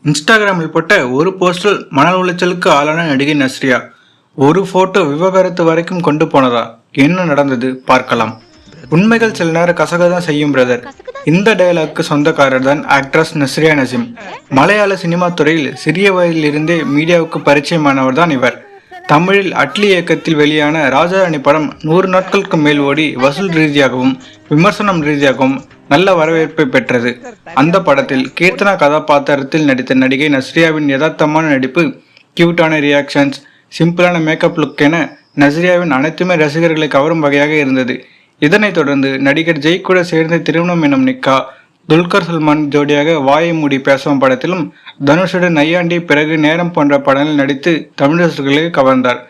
இன்ஸ்டாகிராமில் போட்ட ஒரு போஸ்டில் மன உளைச்சலுக்கு ஆளான நடிகை நஸ்ரியா. ஒரு போட்டோ விவாகரத்து வரைக்கும் கொண்டு போனதா? என்ன நடந்தது பார்க்கலாம். உண்மைகள் சில நேரம் கசகதான் செய்யும் பிரதர். இந்த டயலாக்கு சொந்தக்காரர் தான் ஆக்ட்ரஸ் நஸ்ரியா நசீம். மலையாள சினிமா துறையில் சிறிய வயதில் இருந்தே மீடியாவுக்கு பரிச்சயமானவர் தான் இவர். தமிழில் அட்லி இயக்கத்தில் வெளியான ராஜாராணி படம் 100 நாட்களுக்கு மேல் ஓடி வசூல் ரீதியாகவும் விமர்சனம் ரீதியாகவும் நல்ல வரவேற்பை பெற்றது. அந்த படத்தில் கீர்த்தனா கதாபாத்திரத்தில் நடித்த நடிகை நஸ்ரியாவின் யதார்த்தமான நடிப்பு, கியூட்டான ரியாக்ஷன்ஸ், சிம்பிளான மேக்கப் லுக் என நஸ்ரியாவின் அனைத்துமே ரசிகர்களை கவரும் வகையாக இருந்தது. இதனைத் தொடர்ந்து நடிகர் ஜெய் கூட சேர்ந்து திருமணம் எனும் நிக்கா, துல்கர் சல்மான் ஜோடியாக வாயை மூடி பேசும் படத்திலும், தனுஷுடன் நையாண்டி, பிறகு நேரம் போன்ற படங்களில் நடித்து தமிழ் ரசிகர்களை கவர்ந்தார்.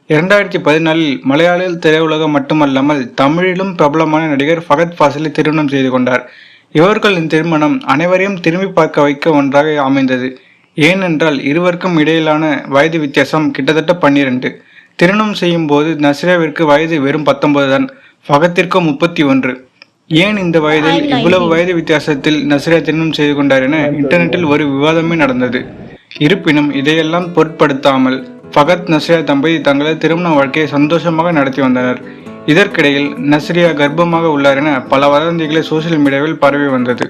2014 மலையாள திரையுலகம் மட்டுமல்லாமல் தமிழிலும் பிரபலமான நடிகர் ஃபகத் ஃபாசிலை திருமணம் செய்து கொண்டார். இவர்களின் திருமணம் அனைவரையும் திரும்பி பார்க்க வைக்க ஒன்றாக அமைந்தது. ஏனென்றால் இருவருக்கும் இடையிலான வயது வித்தியாசம் கிட்டத்தட்ட 12. திருமணம் செய்யும் போது நஸ்ரியாவிற்கு வயது வெறும் 19 தான், ஃபகத்திற்கு 31. ஏன் இந்த வயதில் இவ்வளவு வயது வித்தியாசத்தில் நஸ்ரியா திருமணம் செய்து கொண்டார் என இன்டர்நெட்டில் ஒரு விவாதமே நடந்தது. இருப்பினும் இதையெல்லாம் பொருட்படுத்தாமல் ஃபகத் நஸ்ரியா தம்பதி தங்களது திருமண வாழ்க்கையை சந்தோஷமாக நடத்தி வந்தனர். இதற்கிடையில் நஸ்ரியா கர்ப்பமாக உள்ளார் என பல வதந்திகளை சோசியல் மீடியாவில் பரவி வந்தது.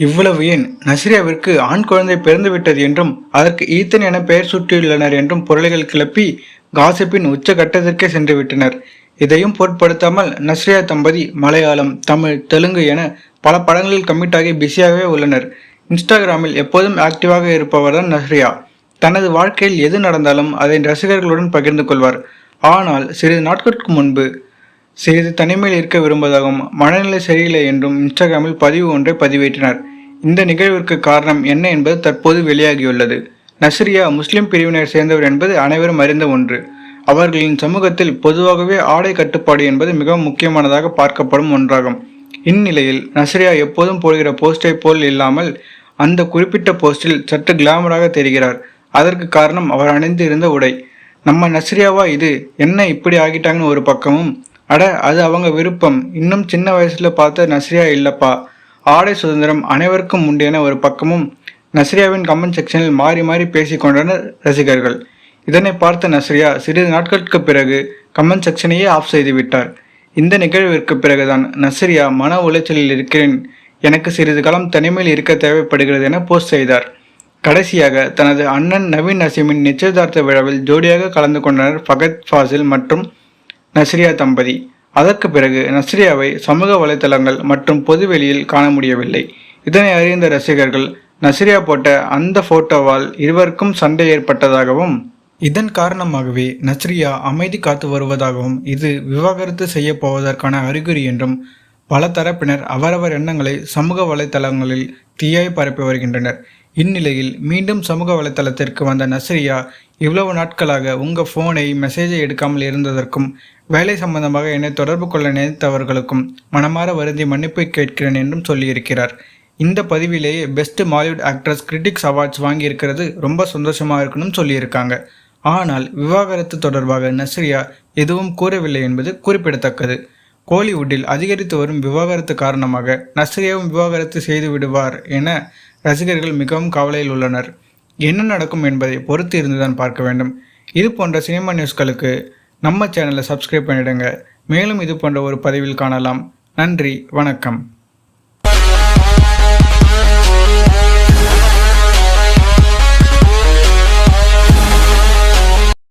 இவ்வளவு ஏன், நஸ்ரியாவிற்கு ஆண் குழந்தை பிறந்துவிட்டது என்றும் அதற்கு ஈத்தன் என பெயர் சூட்டியுள்ளனர் என்றும் பொருள்கள் கிளப்பி காசிப்பின் உச்ச கட்டத்திற்கே சென்று விட்டனர். இதையும் பொருட்படுத்தாமல் நஸ்ரியா தம்பதி மலையாளம், தமிழ், தெலுங்கு என பல படங்களில் கமிட் ஆகி பிஸியாகவே உள்ளனர். இன்ஸ்டாகிராமில் எப்போதும் ஆக்டிவாக இருப்பவர் தான் நஸ்ரியா. தனது வாழ்க்கையில் எது நடந்தாலும் அதை ரசிகர்களுடன் பகிர்ந்து கொள்வார். ஆனால் சிறிது நாட்களுக்கு முன்பு சிறிது தனிமையில் இருக்க விரும்புவதாகவும் மனநிலை சரியில்லை என்றும் இன்ஸ்டாகிராமில் பதிவு ஒன்றை பதிவேற்றினார். இந்த நிகழ்விற்கு காரணம் என்ன என்பது தற்போது வெளியாகியுள்ளது. நஸ்ரியா முஸ்லிம் பிரிவினர் சேர்ந்தவர் என்பது அனைவரும் அறிந்த ஒன்று. அவர்களின் சமூகத்தில் பொதுவாகவே ஆடை கட்டுப்பாடு என்பது மிகவும் முக்கியமானதாக பார்க்கப்படும் ஒன்றாகும். இந்நிலையில் நஸ்ரியா எப்போதும் போடுகிற போஸ்டை போல் இல்லாமல் அந்த குறிப்பிட்ட போஸ்டில் சற்று கிளாமராக தெரிகிறார். அதற்கு காரணம் அவர் அணிந்து இருந்த உடை. நம்ம நஸ்ரியாவா இது, என்ன இப்படி ஆகிட்டாங்கன்னு ஒரு பக்கமும், அட அது அவங்க விருப்பம், இன்னும் சின்ன வயசுல பார்த்த நஸ்ரியா இல்லப்பா, ஆடை சுதந்திரம் அனைவருக்கும் உண்டு என ஒரு பக்கமும் நஸ்ரியாவின் கமெண்ட் செக்ஷனில் மாறி மாறி பேசி கொண்டனர் ரசிகர்கள். இதனை பார்த்த நஸ்ரியா சிறிது நாட்களுக்கு பிறகு கமெண்ட் செக்ஷனையே ஆஃப் செய்து விட்டார். இந்த நிகழ்விற்கு பிறகுதான் நஸ்ரியா மன உளைச்சலில் இருக்கிறேன், எனக்கு சிறிது காலம் தனிமையில் இருக்க தேவைப்படுகிறது என போஸ்ட் செய்தார். கடைசியாக தனது அண்ணன் நவீன் நசீமின் நிச்சயதார்த்த விழாவில் ஜோடியாக கலந்து கொண்டனர் ஃபகத் ஃபாசில் மற்றும் நஸ்ரியா தம்பதி. அதற்கு பிறகு நஸ்ரியாவை சமூக வலைதளங்கள் மற்றும் பொதுவெளியில் காண முடியவில்லை. இதனை அறிந்த ரசிகர்கள் நஸ்ரியா போட்ட அந்த போட்டோவால் இருவருக்கும் சண்டை ஏற்பட்டதாகவும், இதன் காரணமாகவே நஸ்ரியா அமைதி காத்து வருவதாகவும், இது விவாகரத்து செய்ய போவதற்கான அறிகுறி என்றும் பல தரப்பினர் அவரவர் எண்ணங்களை சமூக வலைதளங்களில் தீயாய் பரப்பி வருகின்றனர். இந்நிலையில் மீண்டும் சமூக வலைதளத்திற்கு வந்த நஸ்ரியா, இவ்வளவு நாட்களாக உங்கள் ஃபோனை மெசேஜை எடுக்காமல் இருந்ததற்கும் வேலை சம்பந்தமாக என்னை தொடர்பு கொள்ள நினைத்தவர்களுக்கும் மனமாற வருந்தி மன்னிப்பு கேட்கிறேன் என்றும் சொல்லியிருக்கிறார். இந்த பதிவிலேயே best Mollywood actress critics awards வாங்கியிருக்கிறது ரொம்ப சந்தோஷமாக இருக்குன்னு சொல்லியிருக்காங்க. ஆனால் விவாகரத்து தொடர்பாக நஸ்ரியா எதுவும் கூறவில்லை என்பது குறிப்பிடத்தக்கது. கோலிவுட்டில் அதிகரித்து வரும் விவாகரத்து காரணமாக நஸ்ரியாவும் விவாகரத்து செய்து விடுவார் என ரசிகர்கள் மிகவும் கவலையில் உள்ளனர். என்ன நடக்கும் என்பதை பொறுத்து இருந்துதான் பார்க்க வேண்டும். இது போன்ற சினிமா நியூஸ்களுக்கு நம்ம சேனலை சப்ஸ்கிரைப் பண்ணிடுங்க. மேலும் இது போன்ற ஒரு பதிவில் காணலாம். நன்றி, வணக்கம்.